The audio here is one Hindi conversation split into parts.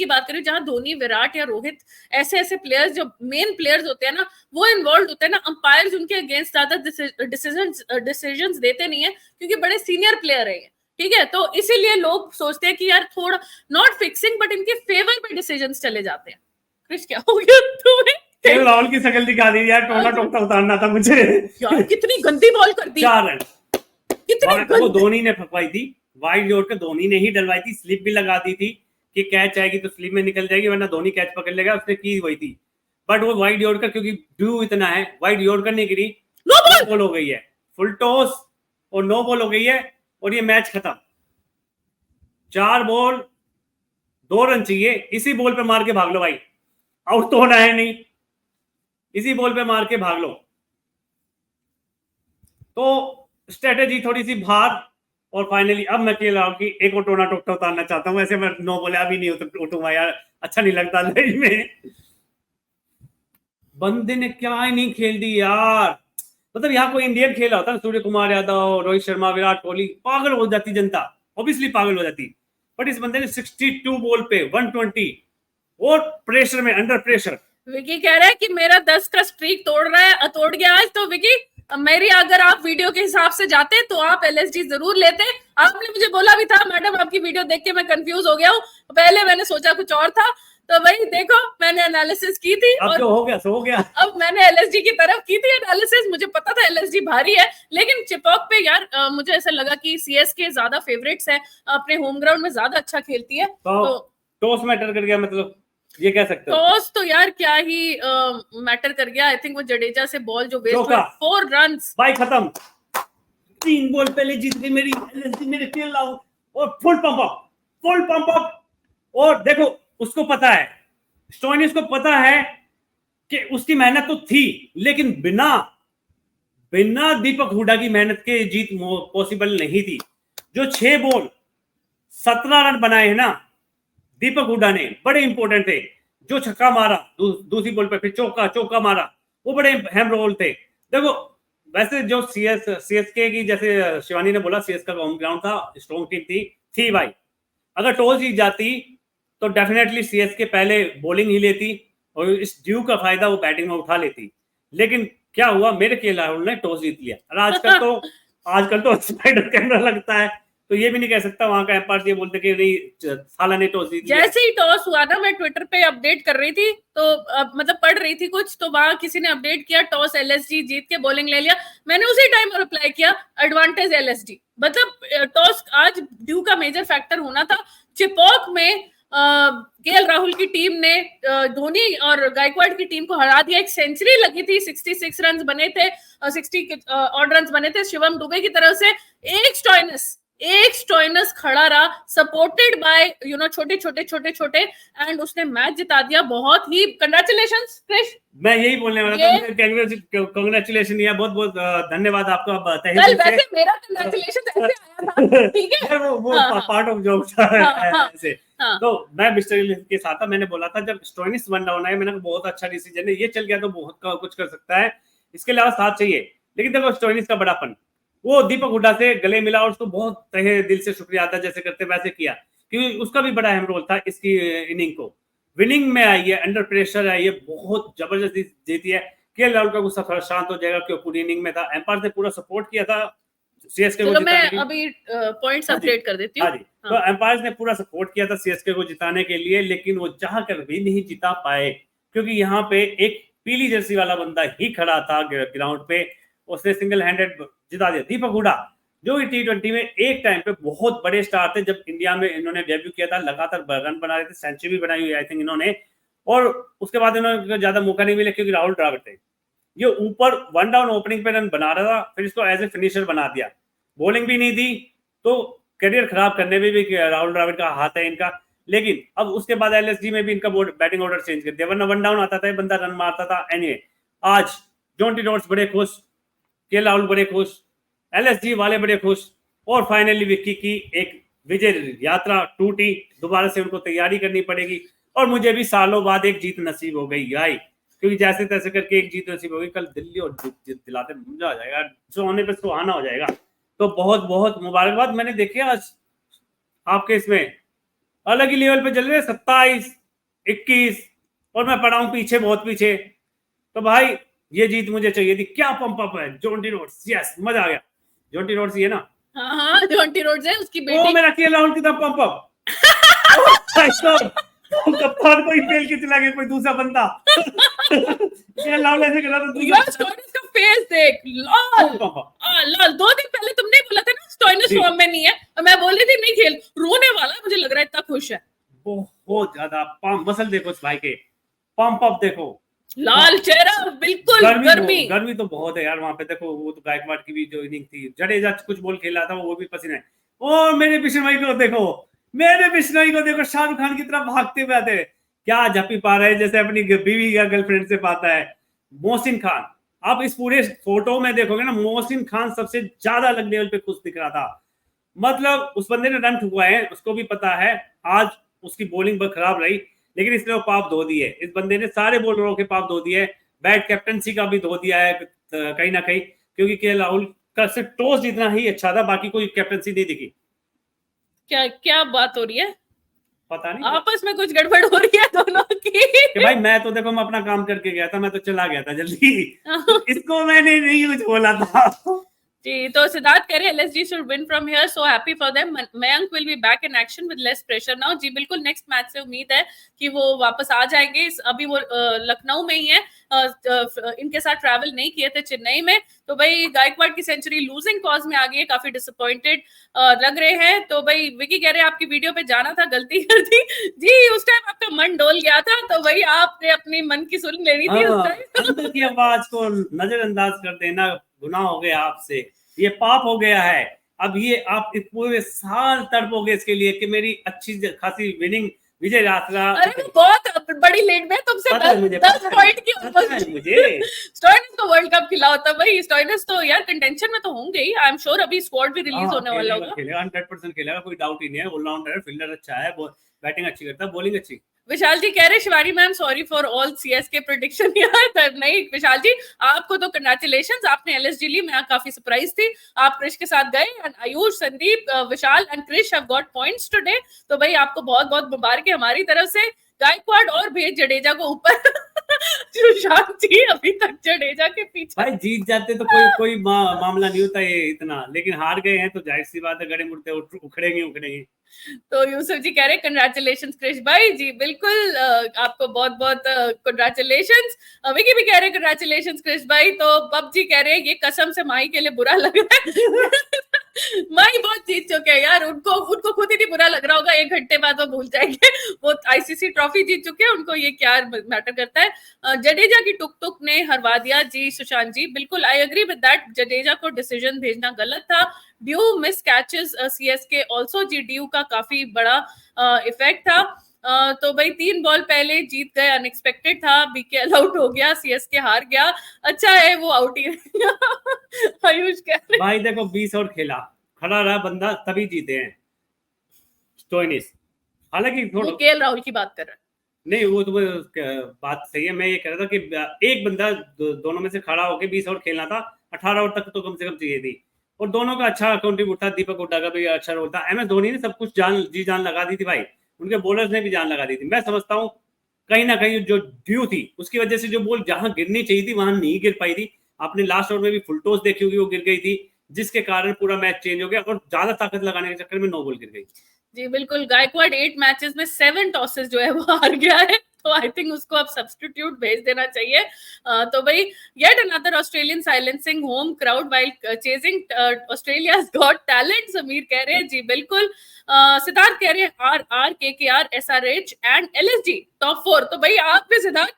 की बात करें, जहां धोनी, विराट या रोहित ऐसे ऐसे प्लेयर्स जो मेन प्लेयर्स होते हैं ना, वो इन्वॉल्व होते हैं ना, अंपायर्स उनके अगेंस्ट ज्यादा डिसीजंस देते नहीं है, क्योंकि बड़े सीनियर प्लेयर है, ठीक है। तो इसीलिए लोग सोचते हैं कि यार थोड़ा नॉट फिक्सिंग बट इनके फेवर में डिसीजंस चले जाते हैं। क्रिश, क्या हो गया तुम्हें? राहुल की शक्ल दिखा दी यार, टोना टोकता उतारना था मुझे यार। कितनी गंदी बॉल कर दी, 4 रन कितनी वो धोनी ने फकवाई थी, वाइड जोड़कर धोनी ने ही डलवाई थी, स्लिप भी लगा दी थी कि कैच आएगी तो स्लिप में निकल जाएगी, वरना धोनी कैच पकड़ लेगा, उसने की वही थी। बट वो वाइड जोड़कर, क्योंकि ड्यू इतना है, वाइड जोड़कर नहीं गिरी, नो बॉल हो गई है, फुल टॉस और नो बॉल हो गई है, और ये मैच खत्म। 4 बॉल 2 रन चाहिए, इसी बॉल पे मार के भाग लो भाई, आउट तो होना है नहीं, इसी बॉल पे मार के भाग लो। तो स्ट्रेटेजी थोड़ी सी बाहर, और फाइनली अब मैं खेल रहा हूं कि एक और टोना टोकटा उतारना चाहता हूं। वैसे मैं नो बोले अभी नहीं उठूंगा यार, अच्छा नहीं लगता लड़ी में। बंदे ने क्या ही नहीं खेल दी यार, मतलब यहाँ कोई इंडियन खेला होता, सूर्य कुमार यादव, रोहित शर्मा, विराट कोहली, पागल हो जाती जनता, ऑब्वियसली पागल हो जाती। बट इस बंदे ने 62 बॉल पे 120, और प्रेशर में, अंडर प्रेशर। विकी कह रहा है कि मेरा 10 का स्ट्रीक तोड़ रहा है, तोड़ गया आज। तो विकी, मेरी अगर आप वीडियो के हिसाब से जाते तो आप एलएसडी जरूर लेते। आपने मुझे बोला भी था मैडम आपकी वीडियो देख के मैं कंफ्यूज हो गया हूँ, पहले मैंने सोचा कुछ और था, तो भाई देखो मैंने एनालिसिस की थी, अब और जो हो गया सो हो गया। अब मैंने एलएसडी की तरफ की थी एनालिसिस, मुझे पता था एलएसडी भारी है, लेकिन चिपॉक पे यार मुझे ऐसा लगा कि सीएसके ज्यादा फेवरेट्स है, अपने होम ग्राउंड में ज्यादा अच्छा खेलती है। तो टॉस मैटर कर गया, मतलब ये कह सकते हो। टॉस तो यार क्या ही मैटर कर गया। आई थिंक वो जडेजा से बॉल जो वेस्ट हुई, 4 रन भाई खत्म, 3 बॉल पहले जीत गई मेरी एलएसडी, मेरे खेल रहा हूं, और full pump up, full pump up. और देखो उसको पता है, स्टोइनिस को पता है कि उसकी मेहनत तो थी, लेकिन बिना दीपक हुडा की मेहनत के जीत पॉसिबल नहीं थी। जो 6 बॉल 17 रन बनाए हैं ना दीपक हुडा ने, बड़े इंपॉर्टेंट थे। जो छक्का मारा दूसरी बॉल पे, फिर चौका मारा, वो बड़े अहम रोल थे। देखो वैसे जो सीएसके की, जैसे शिवानी ने बोला, सीएस का होम ग्राउंड था, स्ट्रॉन्ग टीम थी भाई। अगर टॉस जीत जाती तो डेफिनेटली सीएसके पहले बॉलिंग ही लेती, और इस ड्यू का फायदा वो बैटिंग में उठा लेती। लेकिन क्या हुआ, मेरे के राहुल ने टॉस जीत लिया। और आजकल तो स्पाइडर कैमरा लगता है, तो ये भी नहीं कह सकता वहां का एम्पायर ये बोलते कि नहीं साला ने टॉस जीत लिया। जैसे ही टॉस हुआ ना, मैं ट्विटर पे अपडेट कर रही थी, तो मतलब पढ़ रही थी कुछ, तो वहां किसी ने अपडेट किया टॉस एलएसडी जीत के बॉलिंग ले लिया। मैंने उसी टाइम रिप्लाई किया एडवांटेज एलएसडी। मतलब टॉस आज ड्यू का मेजर फैक्टर होना था। चिपॉक में केएल राहुल की टीम ने धोनी और गायकवाड़ की टीम को हरा दिया। एक सेंचुरी लगी थी, 66 रन बने थे, 60 ऑड रन बने थे शिवम दुबे की तरफ से। एक स्टोइनस खड़ा रहा, सपोर्टेड बाय छोटे, एंड उसने मैच जिता दिया। बहुत ही कंग्रेचुलेशंस क्रिश। मैं यही बोलने वाला था, कांग्रेचुलेशन या बहुत बहुत धन्यवाद आपका। कल वैसे मेरा कंग्रेचुलेशन ऐसे आया था, ठीक है, वो पार्ट ऑफ जोक था ऐसे। तो मैं मिस्टर के साथ था, मैंने बोला था जब स्टोइनिस वन डाउन है, मैंने बहुत अच्छा डिसीजन है, ये चल गया तो बहुत कुछ कर सकता है, इसके अलावा साथ चाहिए। लेकिन देखो स्टोइनिस का बड़ापन, वो दीपक हुडा से गले मिला, और उसको बहुत तहे दिल से शुक्रिया आता, जैसे करते वैसे किया, क्योंकि उसका भी बड़ा अहम रोल था इसकी इनिंग को। विनिंग में आई है, अंडर प्रेशर आई है, बहुत जबरदस्ती जीती है। केएल राहुल का गुस्सा थोड़ा शांत हो जाएगा, क्योंकि पूरी इनिंग में था, एम्पायर ने पूरा सपोर्ट किया था सीएसके को जिताने के लिए। मैं अभी पॉइंट्स अपडेट कर देती हूँ। तो एम्पायर ने पूरा सपोर्ट किया था सीएसके को जिताने के लिए, लेकिन वो चाह कर भी नहीं जिता पाए, क्योंकि यहाँ पे एक पीली जर्सी वाला बंदा ही खड़ा था ग्राउंड पे, उसने सिंगल हैंडेड जिता दिया। दीपक हुडा जो T20 में एक टाइम पे बहुत बड़े स्टार थे, जब इंडिया में इन्होंने डेब्यू किया था, लगातार रन बना रहे थे, सेंचुरी भी बनाई हुई आई थिंक इन्होंने, और उसके बाद इन्होंने ज्यादा मौका नहीं मिला क्योंकि राहुल द्रविड़ थे। ये ऊपर वन डाउन ओपनिंग पे रन बना रहा था, फिर इसको एज ए फिनिशर बना दिया, बॉलिंग भी नहीं दी, तो करियर खराब करने में भी राहुल द्रविड़ का हाथ है इनका। लेकिन अब उसके बाद एलएसजी में भी इनका बैटिंग ऑर्डर चेंज कर दिया, वरना वन डाउन आता था बंदा रन मारता था। एनीवे आज जॉन्टी डॉट्स बड़े खुश, केएल राहुल बड़े खुश, एलएसजी वाले बड़े खुश, और फाइनली विक्की की एक विजय यात्रा टूटी, दोबारा से उनको तैयारी करनी पड़ेगी, और मुझे भी सालों बाद एक जीत नसीब हो गई भाई, क्योंकि जैसे तैसे करके एक जीत नसीब हो गई। कल दिल्ली और जीत दिलाते मजा आ जाएगा, सोने पे सुहाना हो जाएगा। तो बहुत बहुत मुबारकबाद। मैंने देखे आज आपके इसमें अलग ही लेवल पे चल रहे, 27-21, और मैं पड़ा हूं पीछे, बहुत पीछे। तो भाई ये जीत मुझे चाहिए थी। क्या पंप अप है जॉन्टी रोड्स, यस, मजा आ गया। जॉन्टी रोड्स ही है ना? हाँ हाँ, जॉन्टी रोड्स है, उसकी ओ बेटी। मेरा केएल राहुल की तरफ पंप अप। कप्तान को ही फेल के चला गया कोई दूसरा बंदा। केएल राहुल ऐसे कर रहा था, यार स्टोइनिस का फेस देख, लाल पंप अप। लाल। 2 दिन पहले तुमने बोला था ना स्टोइनिस जी। फॉर्म में नहीं है, और मैं बोल रही थी नहीं खेल, रोने वाला है, मुझे लग रहा है इतना खुश है। बहुत ज्यादा पंप, मसल देखो इस भाई के, पंप अप देखो, लाल चेहरा, बिल्कुल गर्मी। गर्मी तो बहुत है यार वहां पे। देखो वो तो गायकवाड़ की भी जो इनिंग थी, जडेजा कुछ बॉल खेला था वो भी पसीना है। और मेरे बिश्नोई को देखो, मेरे बिश्नोई को देखो, शाहरुख खान की तरफ भागते हुए आते, क्या झपी पा रहे हैं जैसे अपनी बीवी या गर्लफ्रेंड से पाता है। मोहसिन खान, आप इस पूरे फोटो में देखोगे ना, मोहसिन खान सबसे ज्यादा अलग लेवल पे खुश दिख रहा था। मतलब उस बंदे ने रन ठुकवाए हैं, उसको भी पता है आज उसकी बॉलिंग बहुत खराब रही, लेकिन इसने वो पाप धो दिए। इस बंदे ने सारे बॉलरों के पाप धो दिए, बैड कैप्टनसी का भी धो दिया है कहीं ना कहीं, क्योंकि केएल राहुल का सिर्फ टॉस जीतना ही अच्छा था, बाकी कोई कैप्टनसी नहीं दिखी। क्या क्या बात हो रही है? पता नहीं आपस में कुछ गड़बड़ हो रही है दोनों की। कि भाई मैं तो देखो, मैं अपना काम करके गया था, मैं तो चला गया था जल्दी। इसको मैंने नहीं कुछ बोला था। जी, तो सिद्धार्थ कह रहे हैं LSG should win from here, so happy for them. Mayank will be back in action with less pressure now. जी बिल्कुल, नेक्स्ट मैच से उम्मीद है कि वो वापस आ जाएंगे। अभी वो लखनऊ में ही है, इनके साथ ट्रैवल नहीं किए थे चेन्नई में। तो भाई गायकवाड़ की सेंचुरी लूजिंग कॉज में आ गई है, काफी डिसअपॉइंटेड लग रहे हैं। तो भाई विकी कह रहे हैं आपकी वीडियो पे जाना था, गलती कर दी। जी उस टाइम आपका मन डोल गया था, तो भाई आपने अपनी मन की सुन लेनी थी उस टाइम। अंदर की आवाज को नजरअंदाज कर देना गुनाह हो गया आपसे, ये पाप हो गया है। अब ये आप पूरे साल तड़पोगे इसके लिए कि मेरी अच्छी खासी विनिंग विजय यात्रा। अरे वो बहुत बड़ी लीड में तुमसे 10 पॉइंट की मुझे स्टोइनिस को वर्ल्ड कप खिला होता भाई। स्टोइनिस तो यार कंटेंशन में तो होंगे ही, आई एम श्योर। अभी स्क्वाड भी रिलीज होने वाला होगा, खेलेगा 100% खेलेगा, कोई डाउट ही नहीं है। ऑलराउंडर है, फील्डर अच्छा है, बैटिंग अच्छी करता है, बॉलिंग अच्छी। विशाल जी कह रहे Shivani ma'am sorry for all CSK prediction. यार नहीं विशाल जी, आपको तो कंग्रेचुलेशंस, आपने एलएसजी ली, मैं काफी सरप्राइज थी। आप क्रिश के साथ गए, and Ayush, Sandeep, Vishal and Krish have got points today. तो भाई आपको बहुत बहुत मुबारक है हमारी तरफ से। गायकवाड़ और भेज जडेजा को ऊपर। सुशांत जी अभी तक जडेजा के पीछे। भाई जीत जाते तो कोई मामला नहीं होता ये इतना, लेकिन हार गए हैं तो जाहिर सी बात है, गड़े मुड़ते उखड़ेंगे। तो यूसुफ जी कह रहे कंग्रेचुलेशन क्रिश भाई। जी बिल्कुल, आपको बहुत बहुत कंग्रेचुलेशन। विकी भी कह रहे कंग्रेचुलेशन क्रिश भाई। तो पब जी कह रहे हैं ये कसम से माही के लिए बुरा लग रहा है। माही बहुत जीत चुके हैं यार, उनको खुद ही नहीं बुरा लग रहा होगा, 1 घंटे बाद वो भूल जाएंगे। वो आईसीसी ट्रॉफी जीत चुके हैं, उनको ये क्या मैटर करता है। जडेजा की टुक टुक ने हरवा दिया। जी सुशांत जी बिल्कुल, I agree with that. Jadeja को डिसीजन भेजना गलत था। Due miss catches CSK also. जी ड्यू का काफी बड़ा इफेक्ट था। तो भाई 3 बॉल पहले जीत गए, अनएक्सपेक्टेड था। बीकेएल आउट हो गया, सीएसके हार गया, अच्छा है वो आउट ही। आयुष कह रहे भाई देखो 20 और खेला, खड़ा रहा बंदा, तभी जीते हैं स्टोइनिस। हालांकि केएल राहुल की बात कर रहा है, नहीं वो तो बात सही है। मैं ये कह रहा था कि एक बंदा दोनों में से खड़ा होकर 20 और खेलना था, 18 और तक तो कम से कम चाहिए थी। और दोनों का अच्छा कंट्रीब्यूट था, दीपक हुड्डा का भी अच्छा रोल था। MS धोनी ने सब कुछ जी जान लगा दी थी भाई, उनके बॉलर्स ने भी जान लगा दी थी। मैं समझता हूँ कहीं ना कहीं जो ड्यू थी उसकी वजह से जो बॉल जहां गिरनी चाहिए थी वहां नहीं गिर पाई थी। आपने लास्ट ओवर में भी फुल टॉस देखी होगी, वो गिर गई थी, जिसके कारण पूरा मैच चेंज हो गया और ज्यादा ताकत लगाने के चक्कर में 9 बॉल गिर गई। जी बिल्कुल, गायकवाड़ 8 मैचेस में 7 टॉसेस जो है वो हार गया है। तो आई थिंक उसको अब सब्स्टिट्यूट भेज देना चाहिए। तो भाई yet another Australian silencing home crowd while chasing Australia's got talent, Sameer कह रहे हैं। जी बिल्कुल, सिद्धार्थ कह रहे हैं RR SRH and LSG top 4। तो भाई आप भी सिद्धार्थ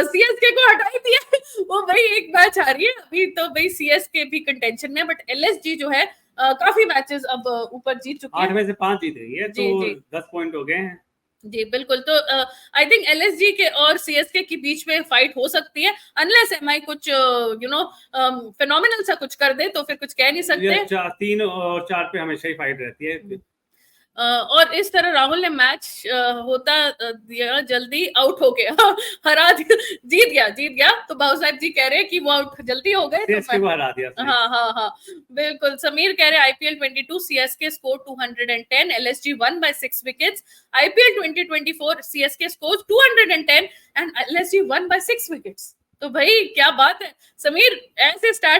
सीएसके को हटा ही दिया। वो भाई एक मैच आ रही है अभी, तो भाई सीएसके भी कंटेंशन में, बट LSG जो है काफी मैचेस अब ऊपर जीत चुके हैं। 8 में से 5 जीत गई है, तो 10 पॉइंट हो गए हैं। जी बिल्कुल, तो आई थिंक एलएसजी के और सीएसके के बीच में फाइट हो सकती है, अनलेस एमआई कुछ फिनोमिनल सा कुछ कर दे, तो फिर कुछ कह नहीं सकते। 3 और 4 पे हमेशा ही फाइट रहती है। और इस तरह राहुल ने मैच होता दिया, जल्दी आउट हो गया हरा जीत गया। तो बाबू साहब जी कह रहे हैं कि वो आउट जल्दी हो गए, सीएसके को हरा दिया। हाँ बिल्कुल। समीर कह रहे IPL 22 CSK score 210, LSG one by 6 wickets. IPL 2024 CSK score 210 and LSG one by 6 wickets. तो भाई क्या बात है समीर, ऐसे स्टार्ट